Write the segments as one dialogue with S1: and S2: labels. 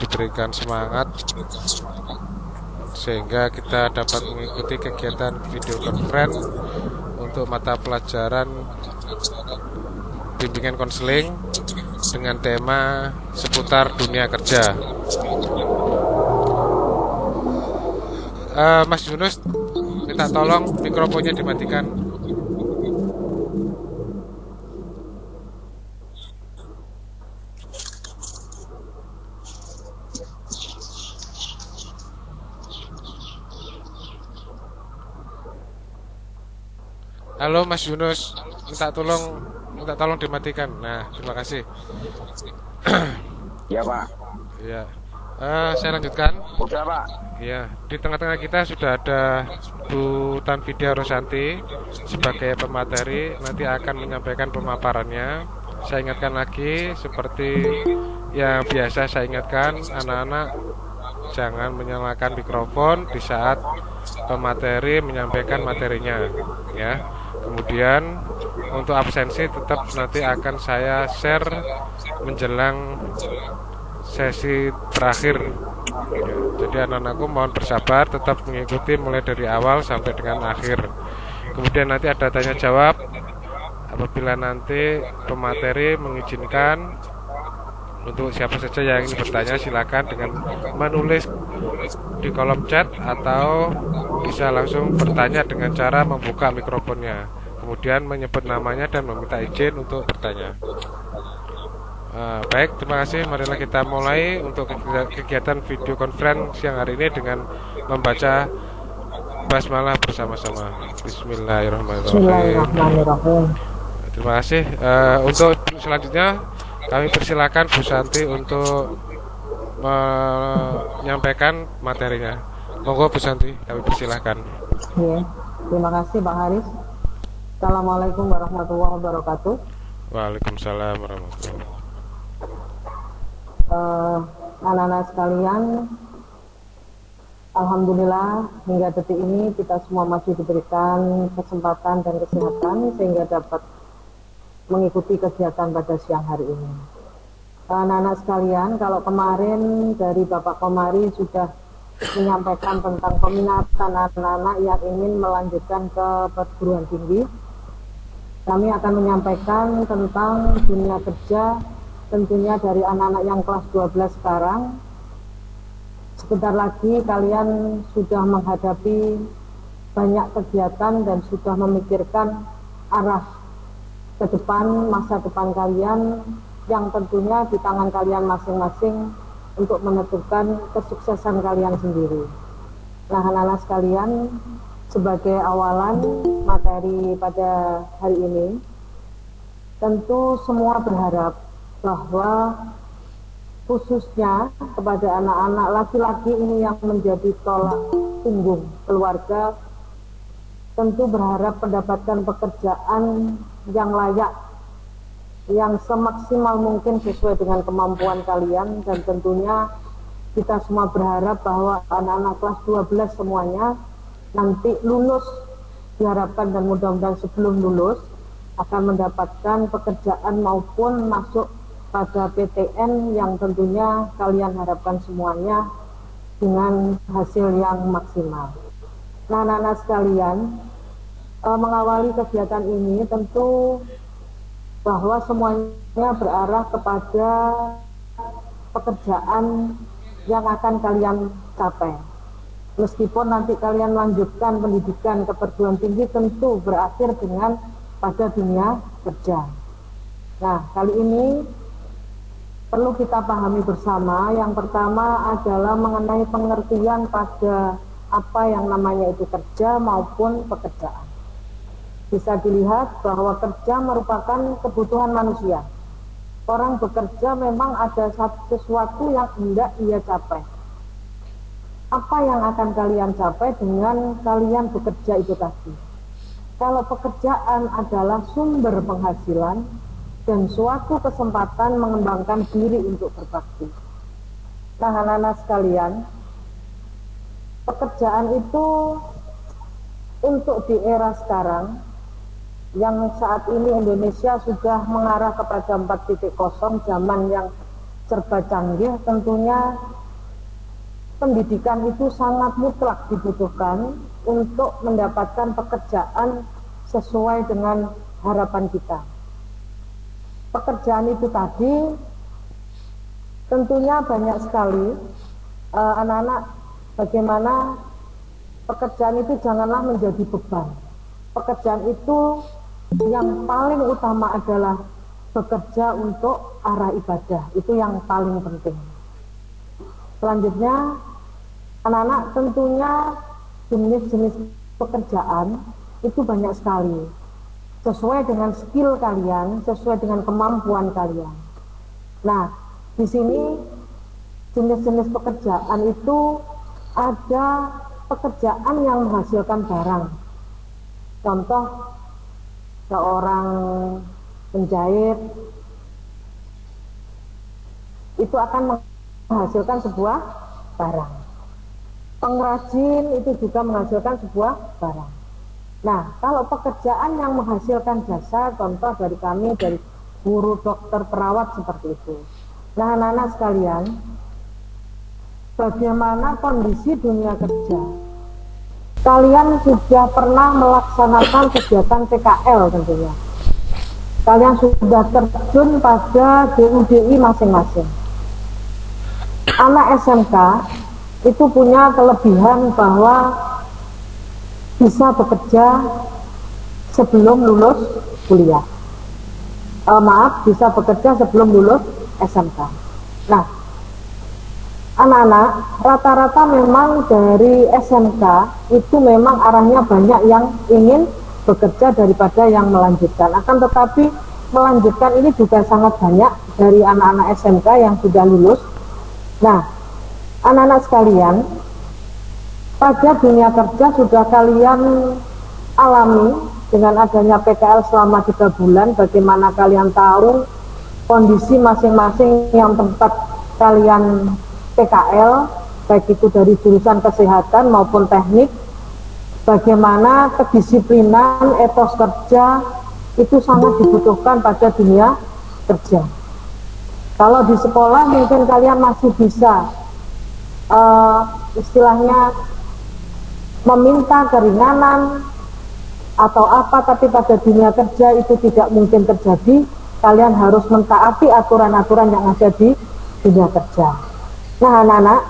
S1: diberikan semangat sehingga kita dapat mengikuti kegiatan video conference untuk mata pelajaran bimbingan konseling dengan tema seputar dunia kerja. Mas Yunus, minta tolong mikrofonnya dimatikan. Halo Mas Yunus, minta tolong dimatikan. Nah, terima kasih.
S2: Ya Pak.
S1: Ya, saya lanjutkan.
S2: Udah Pak.
S1: Ya, di tengah-tengah kita sudah ada Bu Tanfidia Rosanti sebagai pemateri, nanti akan menyampaikan pemaparannya. Saya ingatkan lagi, seperti yang biasa saya ingatkan, anak-anak jangan menyalakan mikrofon di saat pemateri menyampaikan materinya, ya. Kemudian untuk absensi tetap nanti akan saya share menjelang sesi terakhir. Ya, jadi anak-anakku mohon bersabar, tetap mengikuti mulai dari awal sampai dengan akhir. Kemudian nanti ada tanya jawab. Apabila nanti pemateri mengizinkan, untuk siapa saja yang ingin bertanya silakan dengan menulis di kolom chat atau bisa langsung bertanya dengan cara membuka mikrofonnya, kemudian menyebut namanya dan meminta izin untuk bertanya. Baik, terima kasih. Marilah kita mulai untuk kegiatan video conference siang hari ini dengan membaca basmalah bersama-sama.
S3: Bismillahirrahmanirrahim.
S1: Terima kasih. Untuk selanjutnya kami persilakan Bu Santi untuk menyampaikan materinya. Monggo Bu Santi, kami persilakan.
S3: Ya, terima kasih Bang Haris. Assalamualaikum warahmatullahi wabarakatuh.
S1: Waalaikumsalam warahmatullahi wabarakatuh.
S3: Anak-anak sekalian, alhamdulillah hingga detik ini kita semua masih diberikan kesempatan dan kesehatan sehingga dapat mengikuti kegiatan pada siang hari ini. Anak-anak sekalian, kalau kemarin dari Bapak Komari sudah menyampaikan tentang peminatan anak-anak yang ingin melanjutkan ke perguruan tinggi, kami akan menyampaikan tentang dunia kerja, tentunya dari anak-anak yang kelas 12 sekarang. Sebentar lagi kalian sudah menghadapi banyak kegiatan dan sudah memikirkan arah ke depan, masa depan kalian yang tentunya di tangan kalian masing-masing untuk menentukan kesuksesan kalian sendiri. Nah, anak-anak sekalian, sebagai awalan materi pada hari ini, tentu semua berharap bahwa khususnya kepada anak-anak laki-laki ini yang menjadi tolak punggung keluarga, tentu berharap mendapatkan pekerjaan yang layak, yang semaksimal mungkin sesuai dengan kemampuan kalian. Dan tentunya kita semua berharap bahwa anak-anak kelas 12 semuanya nanti lulus, diharapkan dan mudah-mudahan sebelum lulus akan mendapatkan pekerjaan maupun masuk pada PTN yang tentunya kalian harapkan semuanya dengan hasil yang maksimal. Nah, anak-anak sekalian, mengawali kegiatan ini tentu bahwa semuanya berarah kepada pekerjaan yang akan kalian capai. Meskipun nanti kalian lanjutkan pendidikan ke perguruan tinggi, tentu berakhir dengan pada dunia kerja. Nah, kali ini perlu kita pahami bersama. Yang pertama adalah mengenai pengertian pada apa yang namanya itu kerja maupun pekerjaan. Bisa dilihat bahwa kerja merupakan kebutuhan manusia. Orang bekerja memang ada sesuatu yang hendak ia capai. Apa yang akan kalian capai dengan kalian bekerja itu tadi? Kalau pekerjaan adalah sumber penghasilan dan suatu kesempatan mengembangkan diri untuk berbakti. Nah, anak-anak sekalian, pekerjaan itu untuk di era sekarang yang saat ini Indonesia sudah mengarah kepada 4.0, zaman yang serba canggih, tentunya pendidikan itu sangat mutlak dibutuhkan untuk mendapatkan pekerjaan sesuai dengan harapan kita. Pekerjaan itu tadi tentunya banyak sekali. Anak-anak, bagaimana pekerjaan itu janganlah menjadi beban. Pekerjaan itu yang paling utama adalah bekerja untuk arah ibadah. Itu yang paling penting. Selanjutnya, anak-anak, tentunya jenis-jenis pekerjaan itu banyak sekali, sesuai dengan skill kalian, sesuai dengan kemampuan kalian. Nah, di sini jenis-jenis pekerjaan itu ada pekerjaan yang menghasilkan barang. Contoh, seorang penjahit itu akan menghasilkan sebuah barang. Pengrajin itu juga menghasilkan sebuah barang. Nah, kalau pekerjaan yang menghasilkan jasa, contoh dari kami, dari guru, dokter, perawat, seperti itu. Nah, anak-anak sekalian, bagaimana kondisi dunia kerja? Kalian sudah pernah melaksanakan kegiatan PKL tentunya. Kalian sudah terjun pada DUDI masing-masing. Anak SMK itu punya kelebihan bahwa bisa bekerja sebelum lulus kuliah. Bisa bekerja sebelum lulus SMK. Nah, anak-anak rata-rata memang dari SMK itu memang arahnya banyak yang ingin bekerja daripada yang melanjutkan. Akan tetapi melanjutkan ini juga sangat banyak dari anak-anak SMK yang sudah lulus. Nah, anak-anak sekalian, pada dunia kerja sudah kalian alami dengan adanya PKL selama 3 bulan. Bagaimana kalian tahu kondisi masing-masing yang tempat kalian PKL, baik itu dari jurusan kesehatan maupun teknik, bagaimana kedisiplinan, etos kerja itu sangat dibutuhkan pada dunia kerja. Kalau di sekolah mungkin kalian masih bisa istilahnya meminta keringanan atau apa, tapi pada dunia kerja itu tidak mungkin terjadi. Kalian harus mentaati aturan-aturan yang ada di dunia kerja. Nah, anak-anak,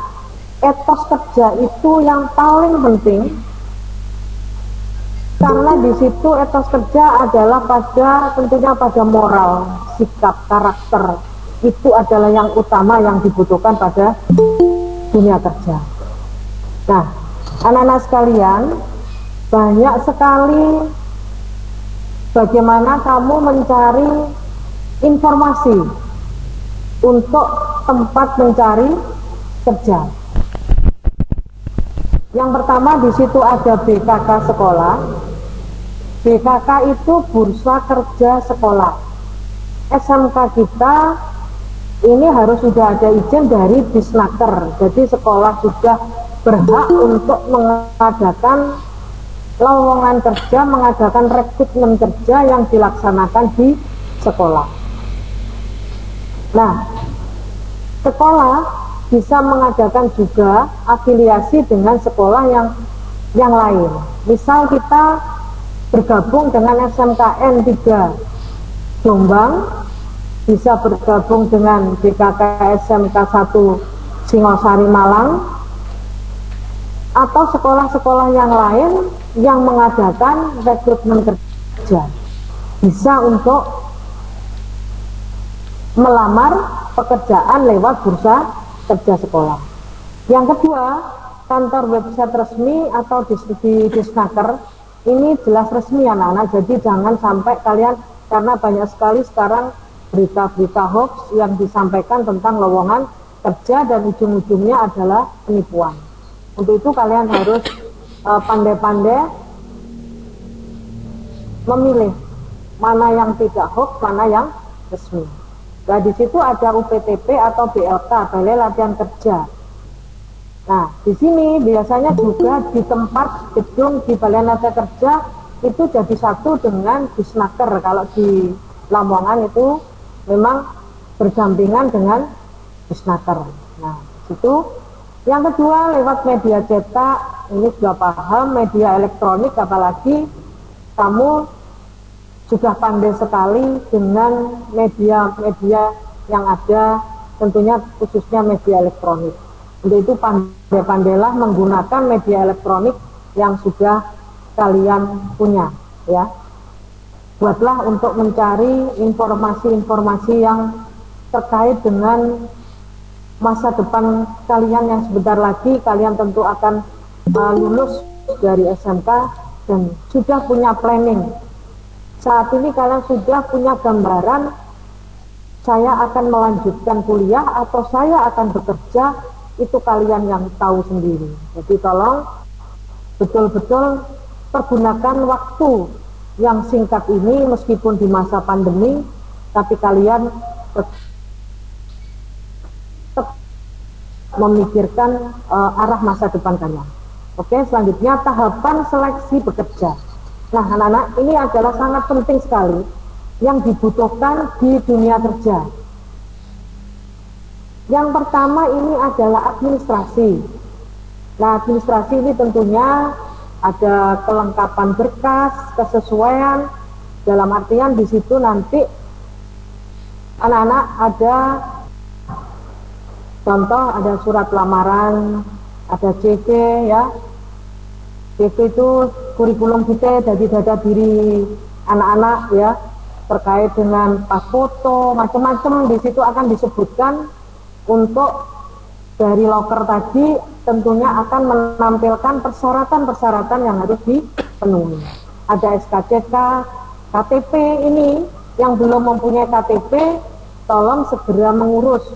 S3: etos kerja itu yang paling penting, karena di situ etos kerja adalah tentunya pada moral, sikap, karakter. Itu adalah yang utama yang dibutuhkan pada dunia kerja. Nah, anak-anak sekalian, banyak sekali bagaimana kamu mencari informasi untuk tempat mencari kerja. Yang pertama di situ ada BKK sekolah. BKK itu bursa kerja sekolah. SMK kita ini harus sudah ada izin dari Disnaker. Jadi sekolah sudah berhak untuk mengadakan lowongan kerja, mengadakan rekrutmen kerja yang dilaksanakan di sekolah. Nah, sekolah bisa mengadakan juga afiliasi dengan sekolah yang lain. Misal kita bergabung dengan SMKN 3 Jombang, bisa bergabung dengan BKK SMK 1 Singosari Malang, atau sekolah-sekolah yang lain yang mengadakan rekrutmen kerja. Bisa untuk melamar pekerjaan lewat bursa kerja sekolah. Yang kedua, kantor website resmi atau di Disnaker ini jelas resmi anak-anak, jadi jangan sampai kalian, karena banyak sekali sekarang berita-berita hoax yang disampaikan tentang lowongan kerja dan ujung-ujungnya adalah penipuan. Untuk itu kalian harus pandai-pandai memilih mana yang tidak hoax, mana yang resmi. Nah, di situ ada UPTP atau BLK, Balai Latihan Kerja. Nah, di sini biasanya juga di tempat gedung di Balai Latihan Kerja itu jadi satu dengan Disnaker. Kalau di Lamongan itu memang berdampingan dengan Disnaker. Nah, itu Yang kedua, lewat media cetak, ini sudah paham, media elektronik, apalagi kamu sudah pandai sekali dengan media-media yang ada, tentunya khususnya media elektronik. Untuk itu pandai-pandailah menggunakan media elektronik yang sudah kalian punya, ya. Buatlah untuk mencari informasi-informasi yang terkait dengan masa depan kalian yang sebentar lagi kalian tentu akan lulus dari SMK dan sudah punya planning. Saat ini kalian sudah punya gambaran, saya akan melanjutkan kuliah atau saya akan bekerja, itu kalian yang tahu sendiri. Jadi tolong betul-betul pergunakan waktu yang singkat ini meskipun di masa pandemi, tapi kalian memikirkan arah masa depan kalian. Oke, selanjutnya tahapan seleksi bekerja. Nah, anak-anak, ini adalah sangat penting sekali yang dibutuhkan di dunia kerja. Yang pertama ini adalah administrasi. Nah, administrasi ini tentunya ada kelengkapan berkas, kesesuaian, dalam artian di situ nanti anak-anak ada contoh, ada surat lamaran, ada CV, ya. CV itu kurikulum vitae dari data diri anak-anak, ya, terkait dengan pas foto, macam-macam di situ akan disebutkan. Untuk dari loker tadi tentunya akan menampilkan persyaratan-persyaratan yang harus dipenuhi. Ada SKCK, KTP ini yang belum mempunyai KTP, tolong segera mengurus.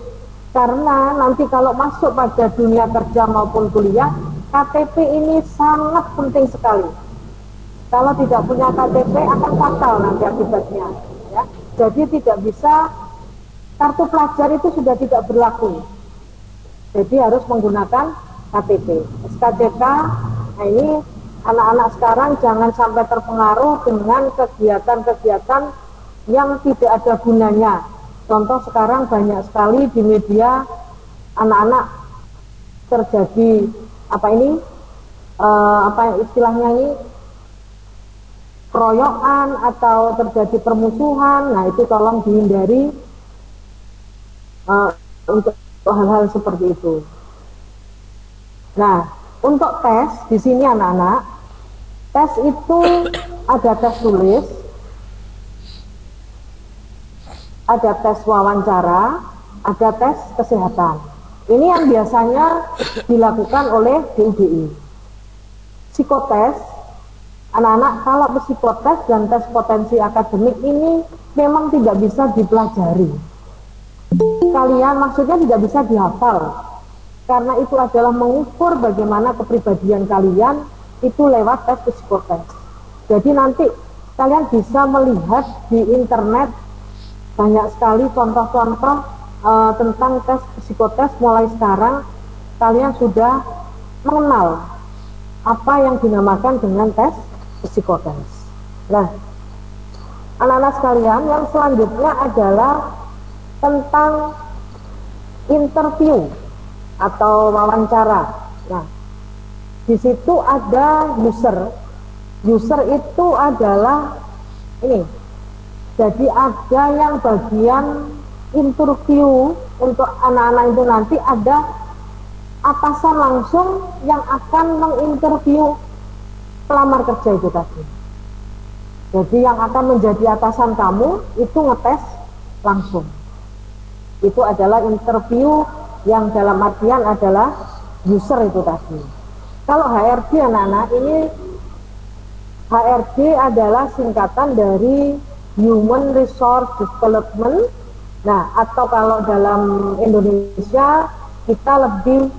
S3: Karena nanti kalau masuk pada dunia kerja maupun kuliah, KTP ini sangat penting sekali. Kalau tidak punya KTP akan fatal nanti akibatnya, ya. Jadi tidak bisa, kartu pelajar itu sudah tidak berlaku. Jadi harus menggunakan KTP. SKCK, nah ini anak-anak sekarang jangan sampai terpengaruh dengan kegiatan-kegiatan yang tidak ada gunanya. Contoh sekarang banyak sekali di media anak-anak terjadi apa istilahnya ini, keroyokan atau terjadi permusuhan. Nah, itu tolong dihindari untuk hal-hal seperti itu. Nah, untuk tes di sini anak-anak, tes itu ada tes tulis, ada tes wawancara, ada tes kesehatan. Ini yang biasanya dilakukan oleh DUDI. Psikotes, anak-anak kalau psikotes dan tes potensi akademik ini memang tidak bisa dipelajari. Kalian maksudnya tidak bisa dihafal, karena itu adalah mengukur bagaimana kepribadian kalian itu lewat tes psikotes. Jadi nanti kalian bisa melihat di internet banyak sekali contoh-contoh tentang tes psikotes. Mulai sekarang kalian sudah mengenal apa yang dinamakan dengan tes psikotes. Nah, anak-anak sekalian, yang selanjutnya adalah tentang interview atau wawancara. Nah, di situ ada user. User itu adalah ini. Jadi ada yang bagian interview untuk anak-anak itu, nanti ada atasan langsung yang akan menginterview pelamar kerja itu tadi. Jadi yang akan menjadi atasan kamu itu ngetes langsung. Itu adalah interview yang dalam artian adalah user itu tadi. Kalau HRD anak-anak, ini HRD adalah singkatan dari Human Resource Development. Nah, atau kalau dalam Indonesia kita lebih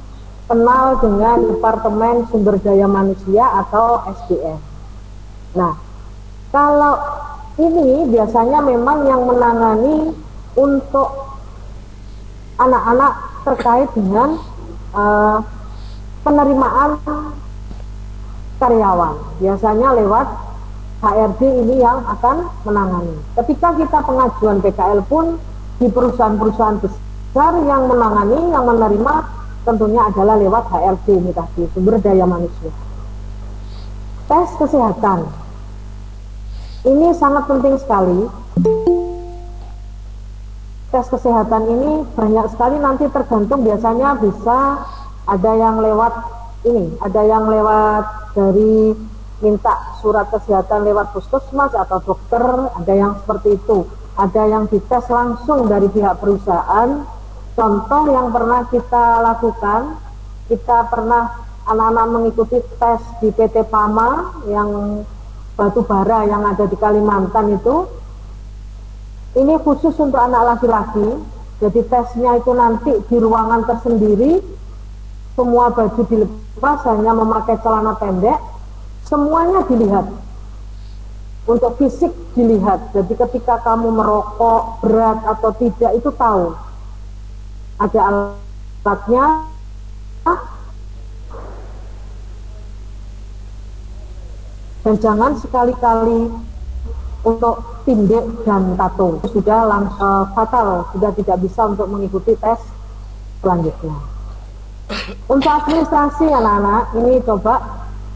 S3: kenal dengan Departemen Sumber Daya Manusia atau SDM. Nah, kalau ini biasanya memang yang menangani untuk anak-anak terkait dengan penerimaan karyawan. Biasanya lewat HRD ini yang akan menangani. Ketika kita pengajuan PKL pun di perusahaan-perusahaan besar yang menangani, yang menerima tentunya adalah lewat HRD ini tadi, sumber daya manusia. Tes kesehatan ini sangat penting sekali. Tes kesehatan ini banyak sekali, nanti tergantung, biasanya bisa ada yang lewat ini, ada yang lewat dari minta surat kesehatan lewat puskesmas atau dokter, ada yang seperti itu, ada yang dites langsung dari pihak perusahaan. Contoh yang pernah kita lakukan, kita pernah anak-anak mengikuti tes di PT Pama yang batu bara yang ada di Kalimantan itu. Ini khusus untuk anak laki-laki, jadi tesnya itu nanti di ruangan tersendiri, semua baju dilepas, hanya memakai celana pendek, semuanya dilihat, untuk fisik dilihat. Jadi ketika kamu merokok berat atau tidak itu tahu, ada alatnya. Dan jangan sekali-kali untuk tindik dan tato, sudah langsung fatal, sudah tidak bisa untuk mengikuti tes selanjutnya. Untuk administrasi anak-anak, ini coba,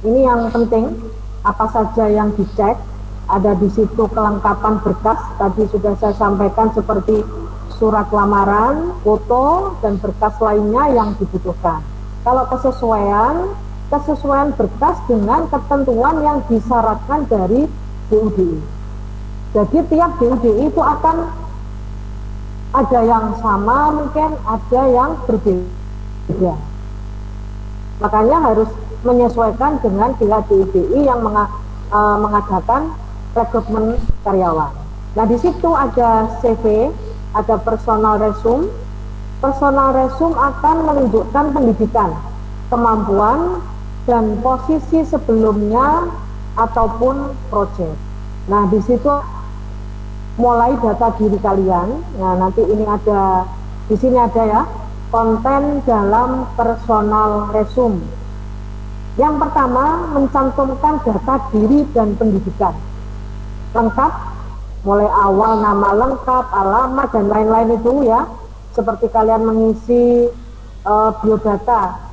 S3: ini yang penting, apa saja yang dicek, ada di situ kelengkapan berkas, tadi sudah saya sampaikan seperti surat lamaran, foto, dan berkas lainnya yang dibutuhkan. Kalau kesesuaian berkas dengan ketentuan yang disyaratkan dari DUDI. Jadi tiap DUDI itu akan ada yang sama, mungkin ada yang berbeda. Makanya harus menyesuaikan dengan pihak DUDI yang mengadakan rekrutmen karyawan. Nah, di situ ada CV, ada personal resume. Personal resume akan menunjukkan pendidikan, kemampuan, dan posisi sebelumnya ataupun proyek. Nah, di situ mulai data diri kalian. Nah, nanti ini ada, di sini ada ya, konten dalam personal resume. Yang pertama, mencantumkan data diri dan pendidikan lengkap, mulai awal nama lengkap, alamat, dan lain-lain itu ya. Seperti kalian mengisi biodata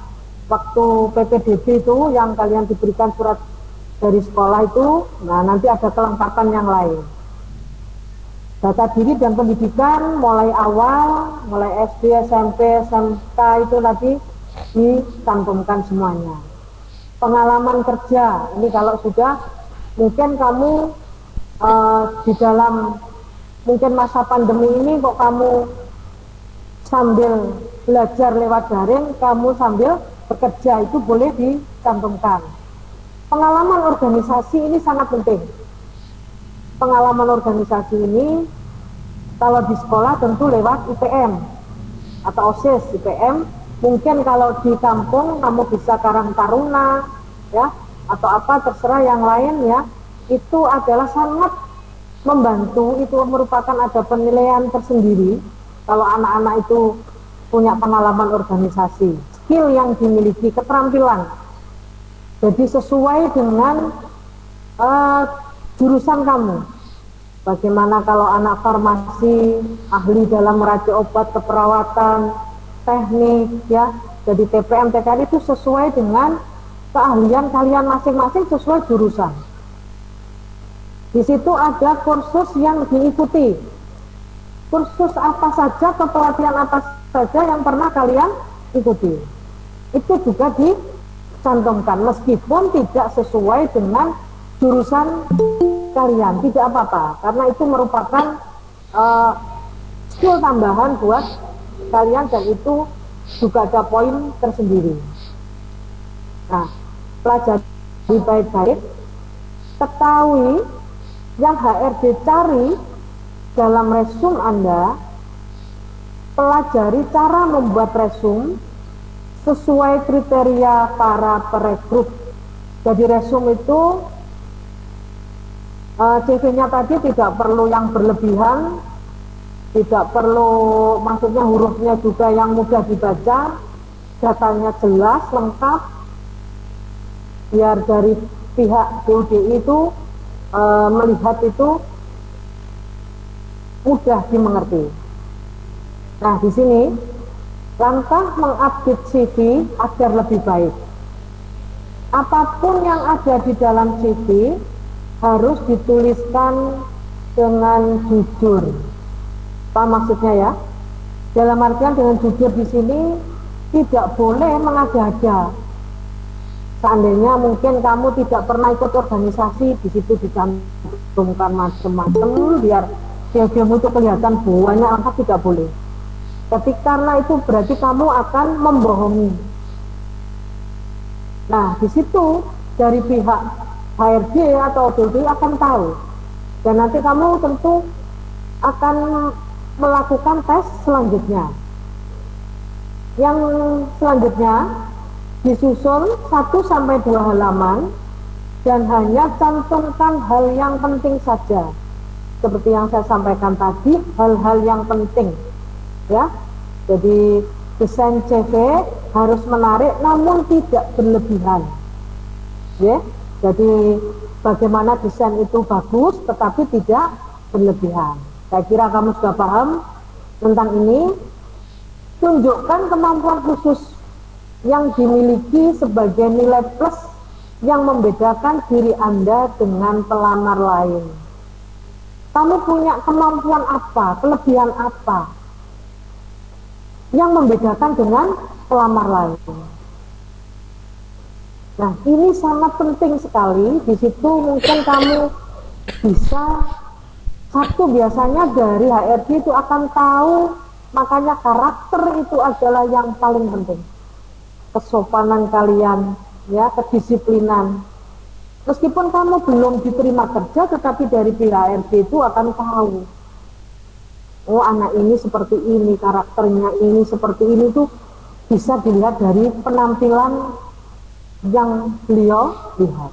S3: waktu PPDB itu, yang kalian diberikan surat dari sekolah itu. Nah, nanti ada kelengkapan yang lain. Data diri dan pendidikan mulai awal, mulai SD, SMP, SMK itu nanti dicantumkan semuanya. Pengalaman kerja, ini kalau sudah, mungkin kamu di dalam mungkin masa pandemi ini kok kamu sambil belajar lewat daring, kamu sambil bekerja, itu boleh dicantumkan. Pengalaman organisasi ini sangat penting. Pengalaman organisasi ini kalau di sekolah tentu lewat IPM atau OSIS. IPM mungkin kalau di kampung kamu bisa Karang Taruna ya, atau apa terserah yang lain ya. Itu adalah sangat membantu, itu merupakan ada penilaian tersendiri kalau anak-anak itu punya pengalaman organisasi, skill yang dimiliki, keterampilan. Jadi sesuai dengan jurusan kamu. Bagaimana kalau anak farmasi, ahli dalam meracik obat, keperawatan, teknik ya. Jadi TPM, TKN itu sesuai dengan keahlian kalian masing-masing, sesuai jurusan. Di situ ada kursus yang diikuti. Kursus apa saja, kepelatihan apa saja yang pernah kalian ikuti. Itu juga dicantumkan meskipun tidak sesuai dengan jurusan kalian, tidak apa-apa, karena itu merupakan skill tambahan buat kalian dan itu juga ada poin tersendiri. Nah, pelajari baik-baik, ketahui yang HRD cari dalam resume Anda, pelajari cara membuat resume sesuai kriteria para perekrut. Jadi resume itu CV-nya tadi tidak perlu yang berlebihan, tidak perlu, maksudnya hurufnya juga yang mudah dibaca, datanya jelas, lengkap, biar dari pihak DUDI itu melihat itu mudah dimengerti. Nah, di sini Langkah mengupdate CV agar lebih baik. Apapun yang ada di dalam CV harus dituliskan dengan jujur. Apa maksudnya ya? Dalam artian dengan jujur di sini tidak boleh mengada-ada. Seandainya mungkin kamu tidak pernah ikut organisasi, di situ dicantumkan macam-macam biar CV-mu itu kelihatan banyak angka, tidak boleh. Tapi karena itu berarti kamu akan membohongi. Nah, di situ dari pihak HRD atau ODD akan tahu. Dan nanti kamu tentu akan melakukan tes selanjutnya. Yang selanjutnya disusun 1-2 halaman dan hanya cantumkan hal yang penting saja. Seperti yang saya sampaikan tadi, hal-hal yang penting. Ya, jadi desain CV harus menarik namun tidak berlebihan. Ya, jadi bagaimana desain itu bagus tetapi tidak berlebihan. Saya kira kamu sudah paham tentang ini. Tunjukkan kemampuan khusus yang dimiliki sebagai nilai plus yang membedakan diri Anda dengan pelamar lain. Kamu punya kemampuan apa, kelebihan apa yang membedakan dengan pelamar lain. Nah, ini sangat penting sekali. Di situ mungkin kamu bisa biasanya dari HRD itu akan tahu, makanya karakter itu adalah yang paling penting. Kesopanan kalian, ya, kedisiplinan. Meskipun kamu belum diterima kerja, tetapi dari pihak HRD itu akan tahu. Oh, anak ini seperti ini, karakternya ini seperti ini, tuh bisa dilihat dari penampilan yang beliau lihat.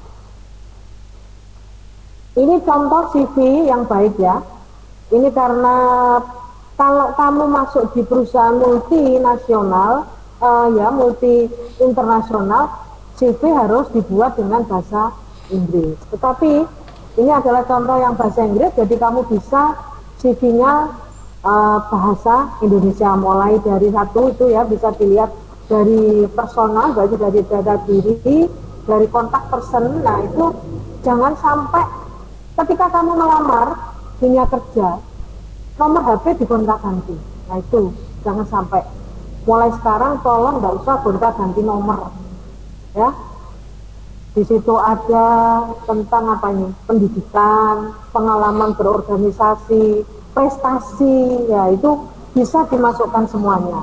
S3: Ini contoh CV yang baik ya. Ini karena kalau kamu masuk di perusahaan multinasional, multi internasional, CV harus dibuat dengan bahasa Inggris. Tetapi ini adalah contoh yang bahasa Inggris, jadi kamu bisa CV-nya bahasa Indonesia, mulai dari satu itu ya, bisa dilihat dari personal, berarti dari data diri, dari kontak person. Nah, itu jangan sampai ketika kamu melamar dunia kerja, nomor HP digonta-ganti. Nah, itu jangan sampai. Mulai sekarang tolong nggak usah gonta-ganti nomor, ya. Di situ ada tentang apa ini, pendidikan, pengalaman berorganisasi, prestasi, ya itu bisa dimasukkan semuanya.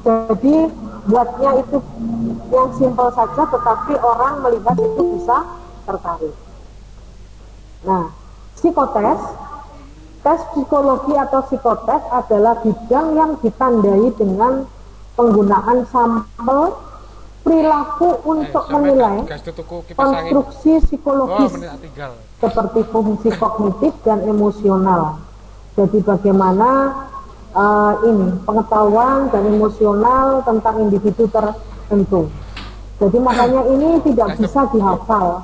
S3: Jadi buatnya itu yang simpel saja, tetapi orang melihat itu bisa tertarik. Nah, psikotes, tes psikologi atau psikotes adalah bidang yang ditandai dengan penggunaan sampel perilaku untuk menilai konstruksi psikologis seperti fungsi kognitif dan emosional. Jadi bagaimana pengetahuan dan emosional tentang individu tertentu. Jadi makanya ini tidak bisa dihafal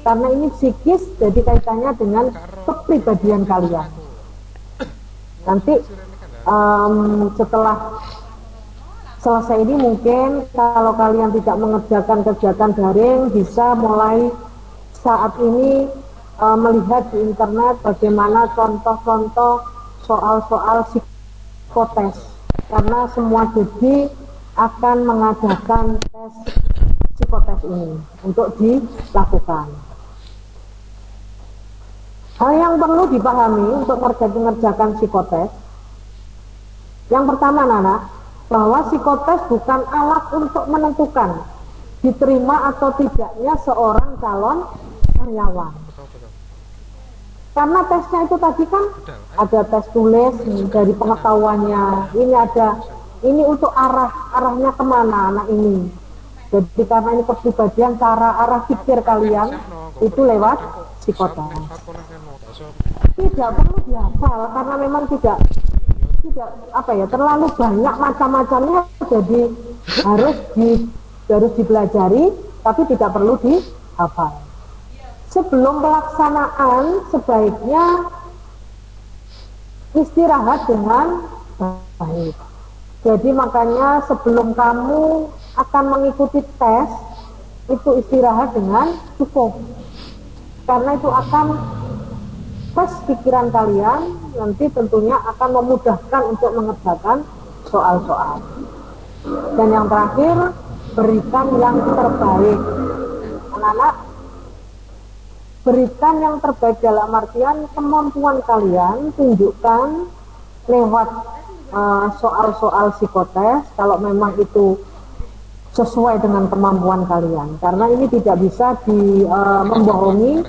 S3: karena ini psikis, jadi kaitannya dengan kepribadian kalian. Nanti setelah selesai ini mungkin kalau kalian tidak mengerjakan kegiatan daring, bisa mulai saat ini melihat di internet bagaimana contoh-contoh soal-soal psikotes, karena semua jadi akan mengadakan tes psikotes ini untuk dilakukan. Hal yang perlu dipahami untuk mengerjakan psikotes, yang pertama Nana, bahwa psikotes bukan alat untuk menentukan diterima atau tidaknya seorang calon karyawan. Karena tesnya itu tadi kan ada tes tulis dari pengetahuannya, ini untuk arahnya kemana anak ini. Jadi karena ini kepribadian, cara arah pikir kalian itu lewat psikotes. Tidak perlu dihafal karena memang tidak terlalu banyak macam-macamnya, jadi harus dipelajari tapi tidak perlu dihafal. Sebelum pelaksanaan sebaiknya istirahat dengan baik. Jadi makanya sebelum kamu akan mengikuti tes, itu istirahat dengan cukup. Karena itu akan fresh pikiran kalian, nanti tentunya akan memudahkan untuk mengerjakan soal-soal. Dan yang terakhir, berikan yang terbaik. Anak-anak, berikan yang terbaik dalam artian kemampuan kalian, tunjukkan lewat soal-soal psikotes kalau memang itu sesuai dengan kemampuan kalian, karena ini tidak bisa membohongi,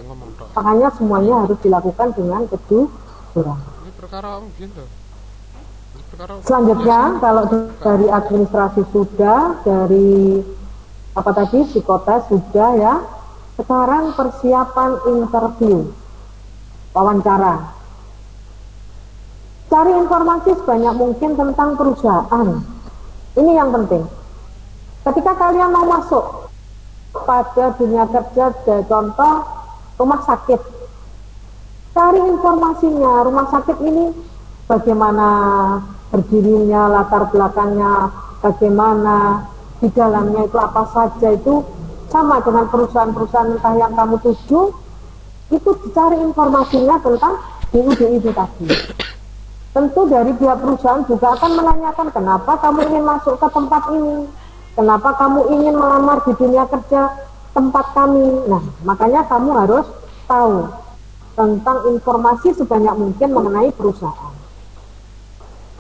S3: makanya semuanya harus dilakukan dengan kejujuran.
S1: Ini perkara gitu.
S3: Selanjutnya kalau dari administrasi sudah, dari apa tadi psikotes sudah ya, sekarang persiapan interview, wawancara. Cari informasi sebanyak mungkin tentang perusahaan. Ini yang penting. Ketika kalian mau masuk pada dunia kerja, contoh rumah sakit, cari informasinya. Rumah sakit ini bagaimana berdirinya, latar belakangnya, bagaimana di dalamnya itu apa saja, itu sama dengan perusahaan-perusahaan entah yang kamu tuju, itu dicari informasinya tentang DU itu tadi. Tentu dari pihak perusahaan juga akan menanyakan kenapa kamu ingin masuk ke tempat ini, kenapa kamu ingin melamar di dunia kerja tempat kami. Nah, makanya kamu harus tahu tentang informasi sebanyak mungkin mengenai perusahaan.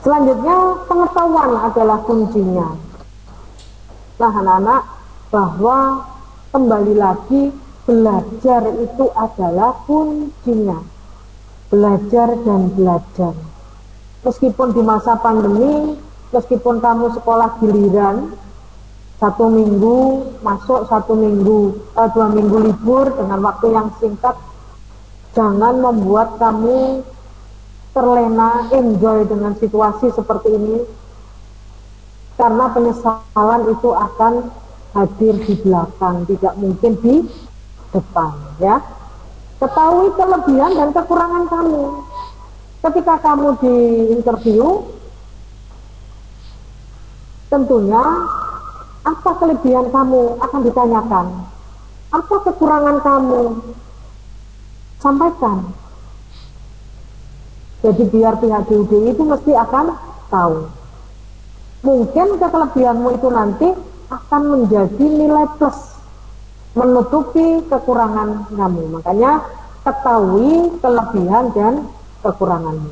S3: Selanjutnya, pengetahuan adalah kuncinya. Nah, anak-anak, bahwa kembali lagi belajar itu adalah kuncinya. Belajar dan belajar. Meskipun di masa pandemi, meskipun kamu sekolah giliran, 1 minggu masuk, 2 minggu libur dengan waktu yang singkat, jangan membuat kamu terlena, enjoy dengan situasi seperti ini, karena penyesalan itu akan hadir di belakang, tidak mungkin di depan ya. Ketahui kelebihan dan kekurangan kamu. Ketika kamu di interview, tentunya apa kelebihan kamu akan ditanyakan, apa kekurangan kamu, sampaikan. Jadi biar pihak DUD itu mesti akan tahu. Mungkin kelebihanmu itu nanti akan menjadi nilai plus, menutupi kekurangan kamu. Makanya ketahui kelebihan dan kekuranganmu.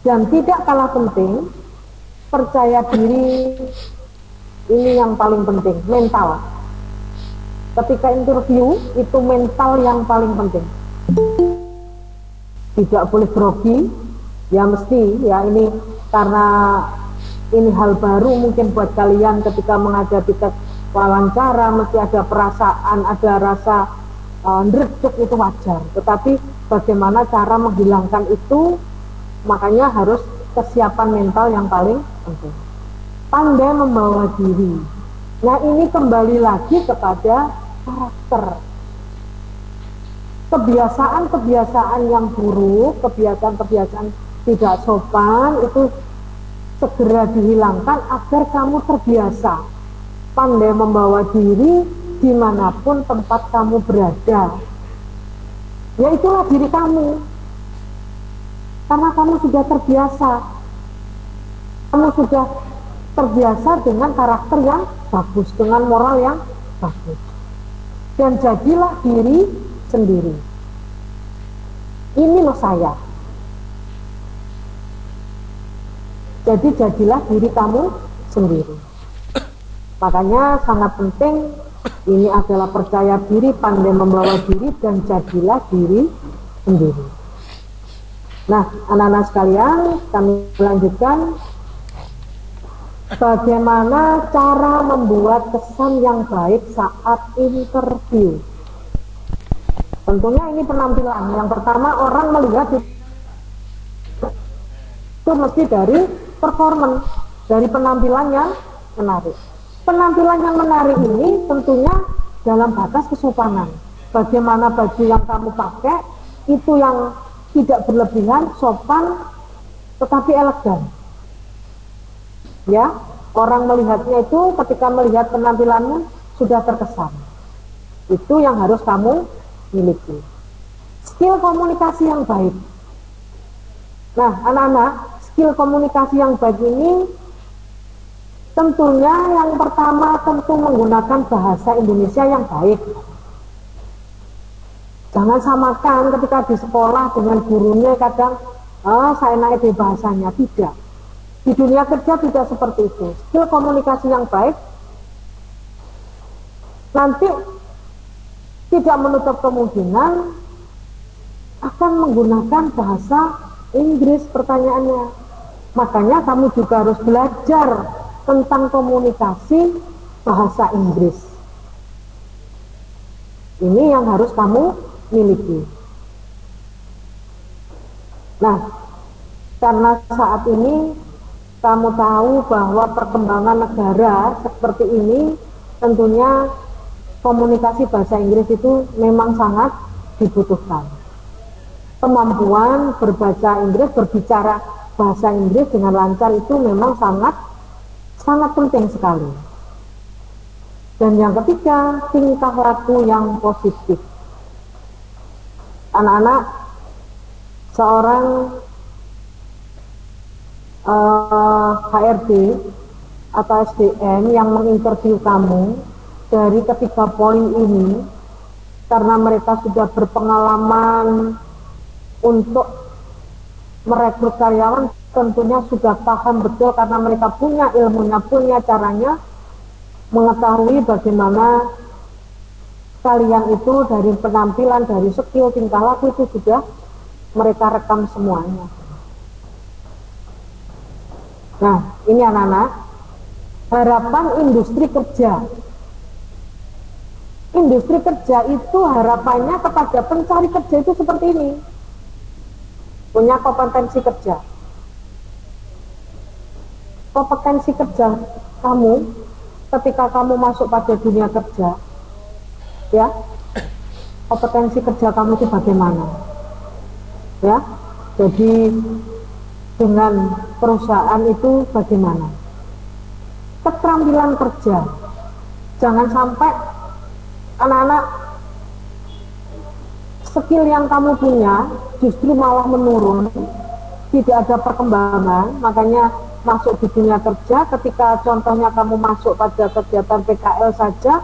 S3: Dan tidak kalah penting, percaya diri. Ini yang paling penting, mental. Ketika interview itu mental yang paling penting. Tidak boleh grogi, ya mesti ya, ini karena ini hal baru mungkin buat kalian. Ketika menghadapi tes wawancara mesti ada perasaan, ada rasa ndredeg, itu wajar. Tetapi bagaimana cara menghilangkan itu, makanya harus kesiapan mental yang paling penting. Pandai membawa diri. Nah, ini kembali lagi kepada karakter. Kebiasaan-kebiasaan yang buruk, kebiasaan-kebiasaan tidak sopan itu segera dihilangkan agar kamu terbiasa pandai membawa diri dimanapun tempat kamu berada. Ya itulah diri kamu, karena kamu sudah terbiasa. Kamu sudah terbiasa dengan karakter yang bagus, dengan moral yang bagus. Dan jadilah diri sendiri. Ini loh saya. Jadi jadilah diri kamu sendiri. Makanya sangat penting, ini adalah percaya diri, pandai membawa diri, dan jadilah diri sendiri. Nah, anak-anak sekalian, kami lanjutkan. Bagaimana cara membuat kesan yang baik saat interview? Tentunya ini penampilan. Yang pertama, orang melihat itu mesti dari performance, dari penampilan yang menarik. Penampilan yang menarik ini tentunya dalam batas kesopanan. Bagaimana baju yang kamu pakai itu yang tidak berlebihan, sopan, tetapi elegan. Ya, orang melihatnya itu ketika melihat penampilanmu sudah terkesan. Itu yang harus kamu miliki. Skill komunikasi yang baik. Nah, anak-anak, skill komunikasi yang baik ini tentunya yang pertama tentu menggunakan bahasa Indonesia yang baik. Jangan samakan ketika di sekolah dengan gurunya kadang saya naik di bahasanya. Tidak. Di dunia kerja tidak seperti itu. Skill komunikasi yang baik nanti tidak menutup kemungkinan akan menggunakan bahasa Inggris pertanyaannya. Makanya kamu juga harus belajar tentang komunikasi bahasa Inggris. Ini yang harus kamu miliki. Nah, karena saat ini kamu tahu bahwa perkembangan negara seperti ini, tentunya komunikasi bahasa Inggris itu memang sangat dibutuhkan. Kemampuan berbaca Inggris, berbicara bahasa Inggris dengan lancar itu memang sangat penting sekali. Dan yang ketiga, tingkah laku yang positif. Anak-anak, seorang HRD atau SDM yang menginterview kamu dari ketiga poin ini, karena mereka sudah berpengalaman untuk merekrut karyawan, tentunya sudah paham betul karena mereka punya ilmunya, punya caranya, mengetahui bagaimana kalian itu dari penampilan, dari skill, tingkah laku itu sudah mereka rekam semuanya. Nah, ini anak-anak, harapan industri kerja. Industri kerja itu harapannya kepada pencari kerja itu seperti ini. Punya kompetensi kerja. Kompetensi kerja kamu ketika kamu masuk pada dunia kerja, ya, kompetensi kerja kamu itu bagaimana? Ya, jadi dengan perusahaan itu bagaimana? Keterampilan kerja. Jangan sampai anak-anak skill yang kamu punya justru malah menurun, tidak ada perkembangan. Makanya masuk di dunia kerja, ketika contohnya kamu masuk pada kegiatan PKL saja,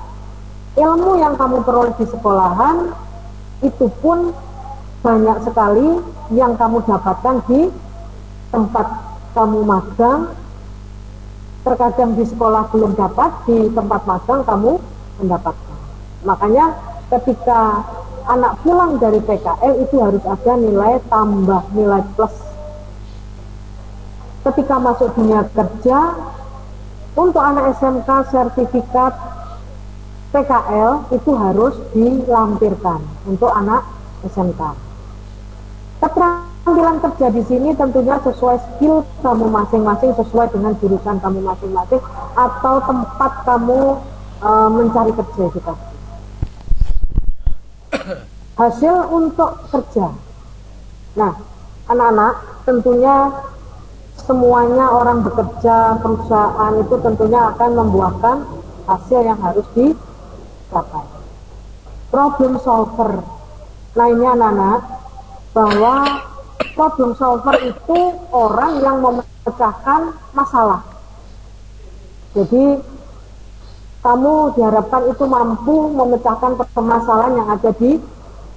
S3: ilmu yang kamu peroleh di sekolahan itu pun banyak sekali yang kamu dapatkan di tempat kamu magang. Terkadang di sekolah belum dapat, di tempat magang kamu mendapatkan. Makanya ketika anak pulang dari PKL itu harus ada nilai tambah, nilai plus. Ketika masuk dunia kerja, untuk anak SMK sertifikat PKL itu harus dilampirkan untuk anak SMK. Keterampilan kerja di sini tentunya sesuai skill kamu masing-masing, sesuai dengan jurusan kamu masing-masing atau tempat kamu mencari kerja itu tadi. Hasil untuk kerja. Nah, anak-anak, tentunya semuanya orang bekerja, perusahaan itu tentunya akan membuahkan hasil yang harus dicapai. Problem solver. Nah, ini anak-anak, bahwa problem solver itu orang yang memecahkan masalah. Jadi kamu diharapkan itu mampu memecahkan permasalahan yang ada di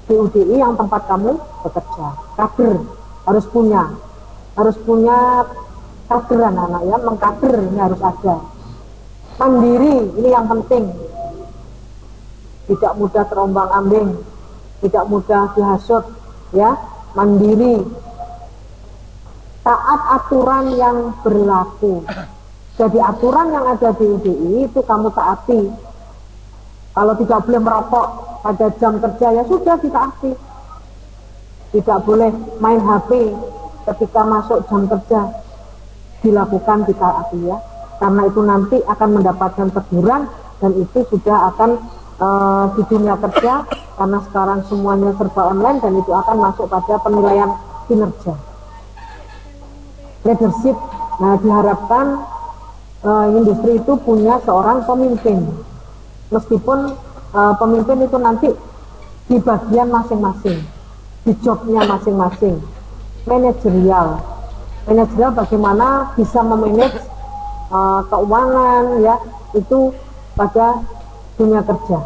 S3: UDI yang tempat kamu bekerja. Kader harus punya kader anak-anak, ya, mengkader ini harus ada. Mandiri ini yang penting, tidak mudah terombang-ambing, tidak mudah dihasut, ya, mandiri, taat aturan yang berlaku. Jadi aturan yang ada di UDI itu kamu taati. Kalau tidak boleh merokok pada jam kerja, ya sudah ditaati. Tidak boleh main HP ketika masuk jam kerja, dilakukan ditaati, ya. Karena itu nanti akan mendapatkan teguran dan itu sudah akan di dunia kerja, karena sekarang semuanya serba online dan itu akan masuk pada penilaian kinerja. Leadership, nah diharapkan industri itu punya seorang pemimpin, meskipun pemimpin itu nanti di bagian masing-masing, di jobnya masing-masing, manajerial bagaimana bisa memanage keuangan ya, itu pada dunia kerja.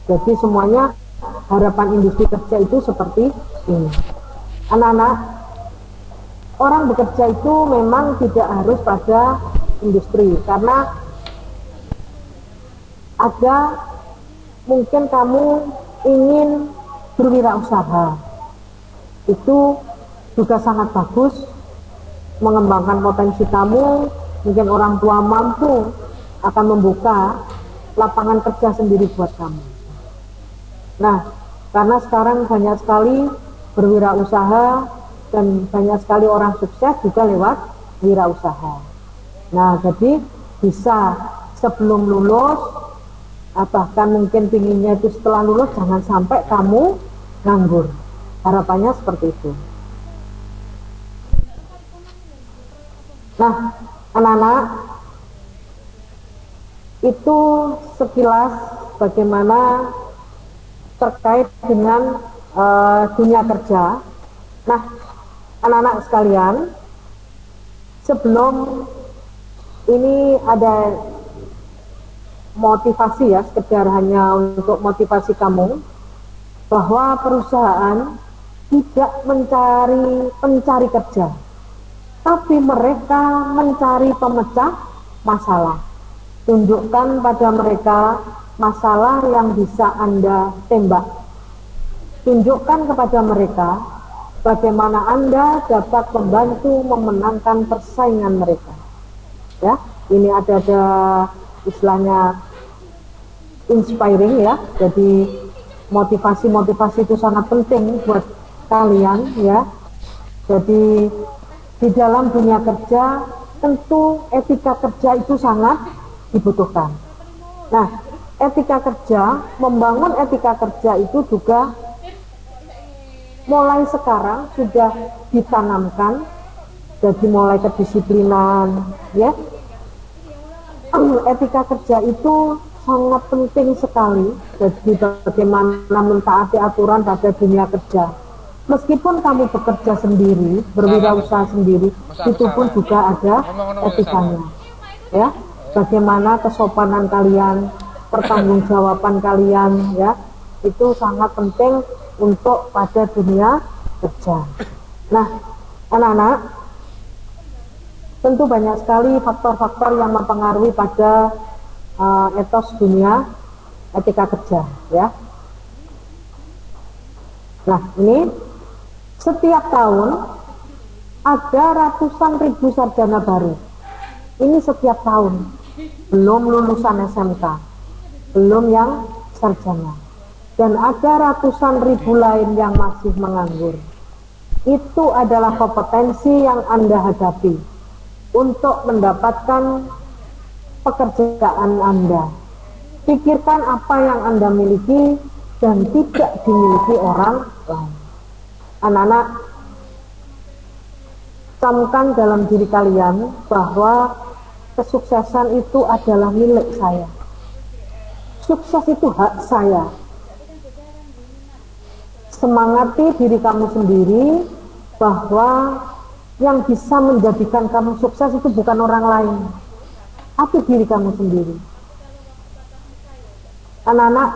S3: Jadi semuanya harapan industri kerja itu seperti ini. Anak-anak, orang bekerja itu memang tidak harus pada industri, karena ada mungkin kamu ingin berwirausaha, itu juga sangat bagus, mengembangkan potensi kamu. Mungkin orang tua mampu akan membuka lapangan kerja sendiri buat kamu. Nah, karena sekarang banyak sekali berwirausaha dan banyak sekali orang sukses juga lewat wirausaha. Nah, jadi bisa sebelum lulus, bahkan mungkin pinginnya itu setelah lulus, jangan sampai kamu nganggur. Harapannya seperti itu. Nah, anak-anak, itu sekilas bagaimana terkait dengan dunia kerja. Nah, anak-anak sekalian, sebelum ini ada motivasi ya, sekedar hanya untuk motivasi kamu, bahwa perusahaan tidak mencari pencari kerja, tapi mereka mencari pemecah masalah. Tunjukkan pada mereka masalah yang bisa Anda tembak. Tunjukkan kepada mereka bagaimana Anda dapat membantu memenangkan persaingan mereka. Ya, ini ada istilahnya inspiring ya. Jadi motivasi itu sangat penting buat kalian ya. Jadi di dalam dunia kerja tentu etika kerja itu sangat dibutuhkan. Nah, etika kerja, membangun etika kerja itu juga mulai sekarang sudah ditanamkan. Jadi mulai kedisiplinan ya. Etika kerja itu sangat penting sekali. Jadi bagaimana mentaati aturan pada dunia kerja. Meskipun kamu bekerja sendiri, berwirausaha sendiri, itu pun juga ada etikanya. Ya, bagaimana kesopanan kalian, pertanggungjawaban kalian, ya, itu sangat penting untuk pada dunia kerja. Nah, anak-anak, tentu banyak sekali faktor-faktor yang mempengaruhi pada etos dunia etika kerja, ya. Nah, ini setiap tahun ada ratusan ribu sarjana baru. Ini setiap tahun, belum lulusan SMK, belum yang sarjana. Dan ada ratusan ribu lain yang masih menganggur. Itu adalah kompetensi yang Anda hadapi untuk mendapatkan pekerjaan Anda. Pikirkan apa yang Anda miliki dan tidak dimiliki orang lain. Anak-anak, camkan dalam diri kalian bahwa kesuksesan itu adalah milik saya. Sukses itu hak saya. Semangati diri kamu sendiri bahwa yang bisa menjadikan kamu sukses itu bukan orang lain, tapi diri kamu sendiri. Anak-anak,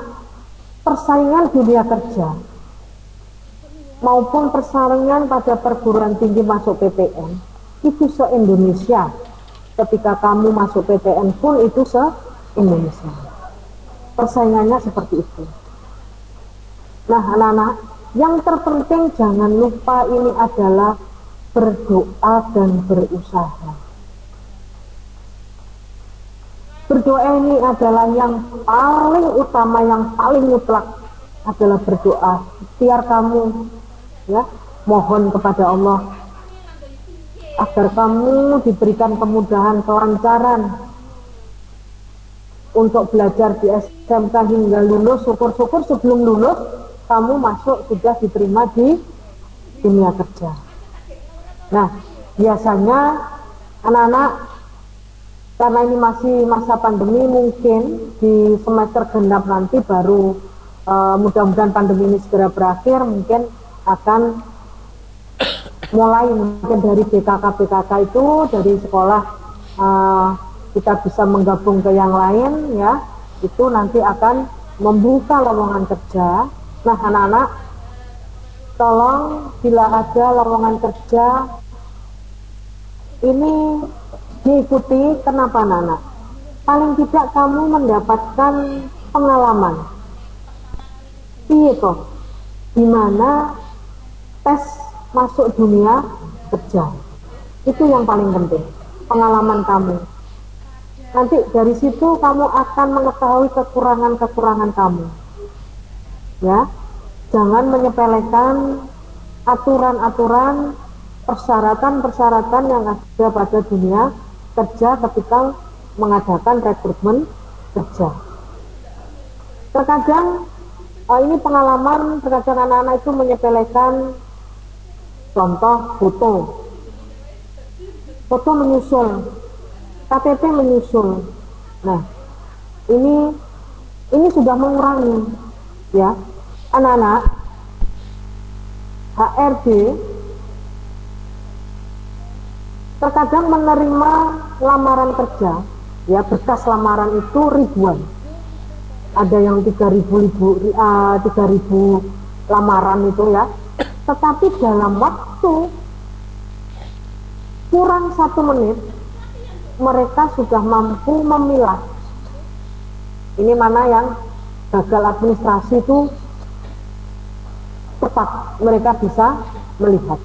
S3: persaingan dunia kerja maupun persaingan pada perguruan tinggi masuk PTN itu se-Indonesia. Ketika kamu masuk PTN pun itu se-Indonesia. Persaingannya seperti itu. Nah, anak-anak, yang terpenting jangan lupa ini adalah berdoa dan berusaha. Berdoa ini adalah yang paling utama, yang paling mutlak adalah berdoa. Biar kamu ya mohon kepada Allah agar kamu diberikan kemudahan, kelancaran untuk belajar di SMK hingga lulus. Syukur-syukur sebelum lulus kamu masuk sudah diterima di dunia kerja. Nah, biasanya anak-anak karena ini masih masa pandemi, mungkin di semester genap nanti baru mudah-mudahan pandemi ini segera berakhir, mungkin akan mulai mungkin dari BKK itu dari sekolah kita bisa menggabung ke yang lain ya, itu nanti akan membuka lowongan kerja. Nah anak-anak, tolong bila ada lowongan kerja ini diikuti. Kenapa anak-anak? Paling tidak kamu mendapatkan pengalaman itu dimana tes masuk dunia kerja, itu yang paling penting, pengalaman kamu. Nanti dari situ kamu akan mengetahui kekurangan-kekurangan kamu ya. Jangan menyepelekan aturan-aturan, persyaratan-persyaratan yang ada pada dunia kerja ketika mengadakan rekrutmen kerja. Terkadang ini pengalaman, terkadang anak-anak itu menyepelekan, contoh foto menyusul, KTP menyusul. Nah ini sudah mengurangi ya anak-anak. HRD terkadang menerima lamaran kerja ya, berkas lamaran itu ribuan, ada yang 3.000 lamaran itu ya, tetapi dalam waktu kurang 1 menit mereka sudah mampu memilah ini mana yang gagal administrasi itu tepat, mereka bisa melihat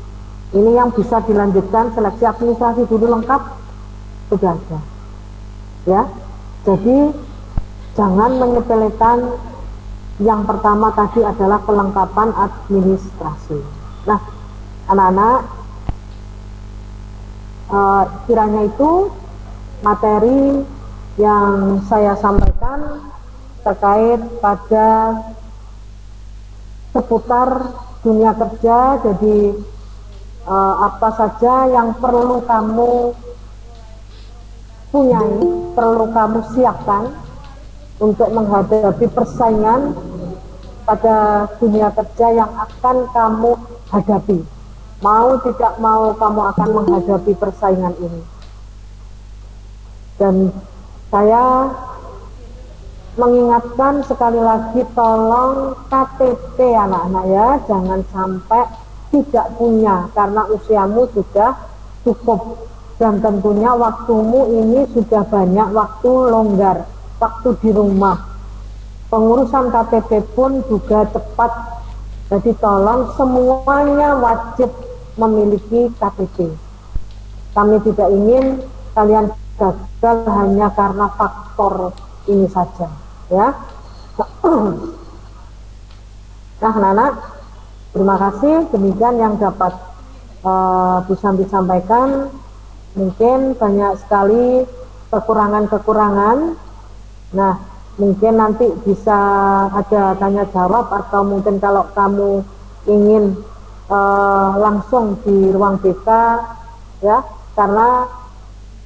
S3: ini yang bisa dilanjutkan seleksi administrasi dulu lengkap sudah ada ya. Jadi jangan menyepelekan. Yang pertama tadi adalah kelengkapan administrasi. Nah anak-anak, kiranya itu materi yang saya sampaikan terkait pada seputar dunia kerja. Jadi apa saja yang perlu kamu punyai, perlu kamu siapkan untuk menghadapi persaingan pada dunia kerja yang akan kamu hadapi. Mau tidak mau kamu akan menghadapi persaingan ini. Dan saya mengingatkan sekali lagi, tolong KTP anak-anak ya, jangan sampai tidak punya karena usiamu sudah cukup dan tentunya waktumu ini sudah banyak waktu longgar, waktu di rumah. Pengurusan KTP pun juga cepat. Jadi tolong semuanya wajib memiliki KTP. Kami tidak ingin kalian gagal hanya karena faktor ini saja ya. Nah anak-anak, terima kasih. Demikian yang dapat bisa disampaikan. Mungkin banyak sekali kekurangan-kekurangan. Nah mungkin nanti bisa ada tanya jawab, atau mungkin kalau kamu ingin langsung di ruang BK ya, karena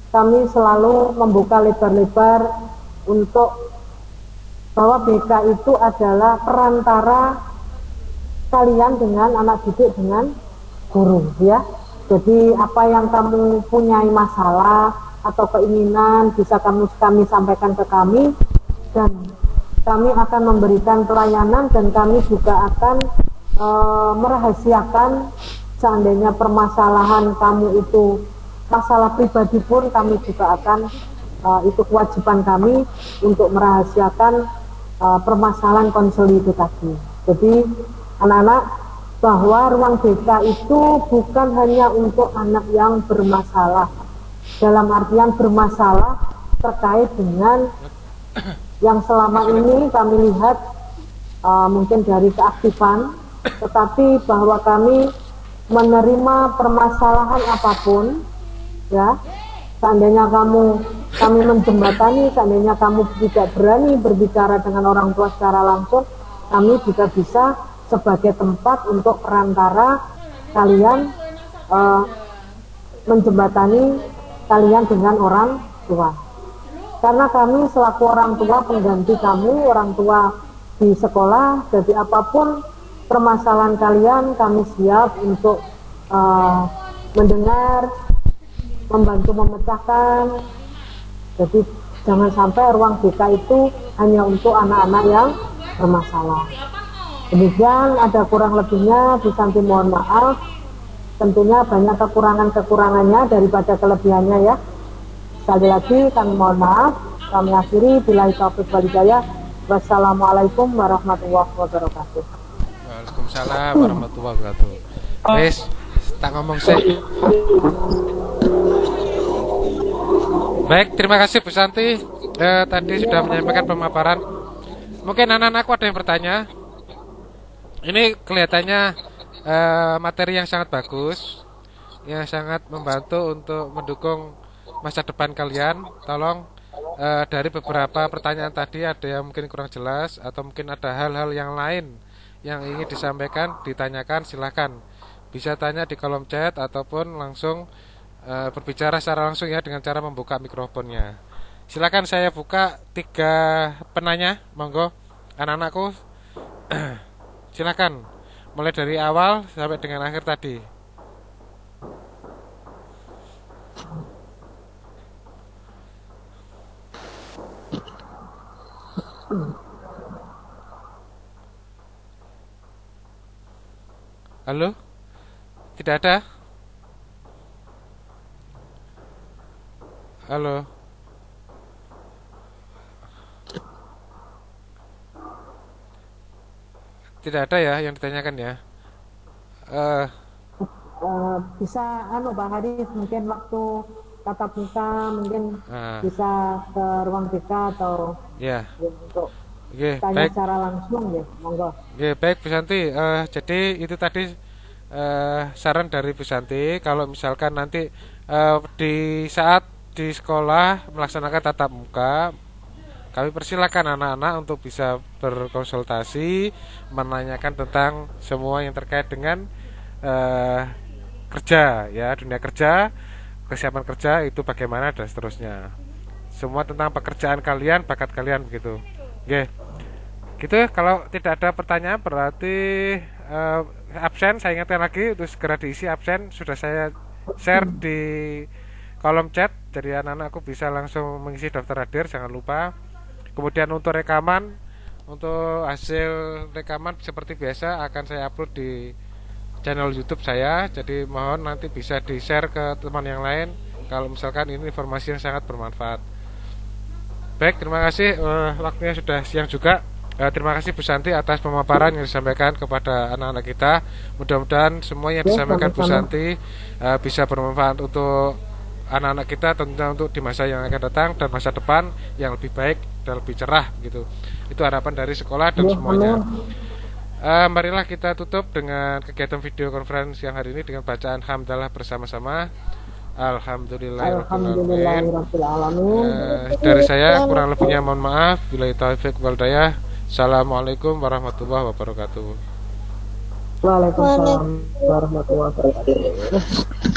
S3: kami selalu membuka lebar-lebar untuk bahwa BK itu adalah perantara kalian dengan anak didik, dengan guru ya. Jadi apa yang kamu punyai masalah atau keinginan bisa kami sampaikan ke kami, dan kami akan memberikan pelayanan, dan kami juga akan merahasiakan. Seandainya permasalahan kamu itu masalah pribadi pun, kami juga akan itu kewajiban kami untuk merahasiakan permasalahan konseli itu tadi. Jadi anak-anak, bahwa ruang BK itu bukan hanya untuk anak yang bermasalah, dalam artian bermasalah terkait dengan yang selama ini kami lihat mungkin dari keaktifan, tetapi bahwa kami menerima permasalahan apapun ya. Seandainya kami menjembatani, seandainya kamu tidak berani berbicara dengan orang tua secara langsung, kami juga bisa sebagai tempat untuk perantara kalian menjembatani kalian dengan orang tua. Karena kami selaku orang tua pengganti kamu, orang tua di sekolah, jadi apapun permasalahan kalian kami siap untuk mendengar, membantu memecahkan. Jadi jangan sampai ruang BK itu hanya untuk anak-anak yang bermasalah. Demikian, ada kurang lebihnya Bu Santi mohon maaf. Tentunya banyak kekurangannya daripada kelebihannya ya. Sekali lagi kami mohon maaf. Kami akhiri billahi taufiq wal hidayah. Wassalamualaikum warahmatullahi wabarakatuh.
S1: Waalaikumsalam warahmatullahi wabarakatuh. Wes, tak ngomong sih. Baik, terima kasih Bu Santi. Tadi sudah menyampaikan pemaparan. Mungkin anak-anakku ada yang bertanya. Ini kelihatannya materi yang sangat bagus, yang sangat membantu untuk mendukung masa depan kalian. Tolong dari beberapa pertanyaan tadi ada yang mungkin kurang jelas atau mungkin ada hal-hal yang lain yang ingin disampaikan, ditanyakan, silakan bisa tanya di kolom chat ataupun langsung berbicara secara langsung ya dengan cara membuka mikrofonnya. Silakan, saya buka 3 penanya, monggo anak-anakku. Silakan, mulai dari awal sampai dengan akhir tadi. Halo? Tidak ada? Halo? Tidak ada ya yang ditanyakan ya?
S3: Bisa Pak Haris, mungkin waktu tatap muka mungkin bisa ke ruang BK atau
S1: ya
S3: untuk
S1: baik.
S3: tanya secara langsung ya, monggo.
S1: Baik Bu Santi. Jadi itu tadi saran dari Bu Santi. Kalau misalkan nanti di saat di sekolah melaksanakan tatap muka, kami persilakan anak-anak untuk bisa berkonsultasi, menanyakan tentang semua yang terkait dengan kerja ya, dunia kerja, kesiapan kerja itu bagaimana dan seterusnya. Semua tentang pekerjaan kalian, bakat kalian begitu. Oke. Gitu, kalau tidak ada pertanyaan berarti absen saya ingatkan lagi untuk segera diisi absen, sudah saya share di kolom chat, jadi anak-anakku bisa langsung mengisi daftar hadir, jangan lupa. Kemudian untuk rekaman, untuk hasil rekaman seperti biasa akan saya upload di channel YouTube saya, jadi mohon nanti bisa di-share ke teman yang lain kalau misalkan ini informasi yang sangat bermanfaat. Baik, terima kasih, waktunya sudah siang juga. Terima kasih Bu Santi atas pemaparan yang disampaikan kepada anak-anak kita. Mudah-mudahan semua yang disampaikan Bu Santi bisa bermanfaat untuk anak-anak kita, tentunya untuk di masa yang akan datang dan masa depan yang lebih baik dan lebih cerah gitu. Itu harapan dari sekolah dan semuanya. Marilah kita tutup dengan kegiatan video conference yang hari ini dengan bacaan hamdalah bersama-sama. Alhamdulillahirrahmanirrahim. Dari saya kurang lebihnya mohon maaf. Billahi taufiq wal hidayah. Assalamualaikum warahmatullahi wabarakatuh.
S3: Waalaikumsalam warahmatullahi wabarakatuh.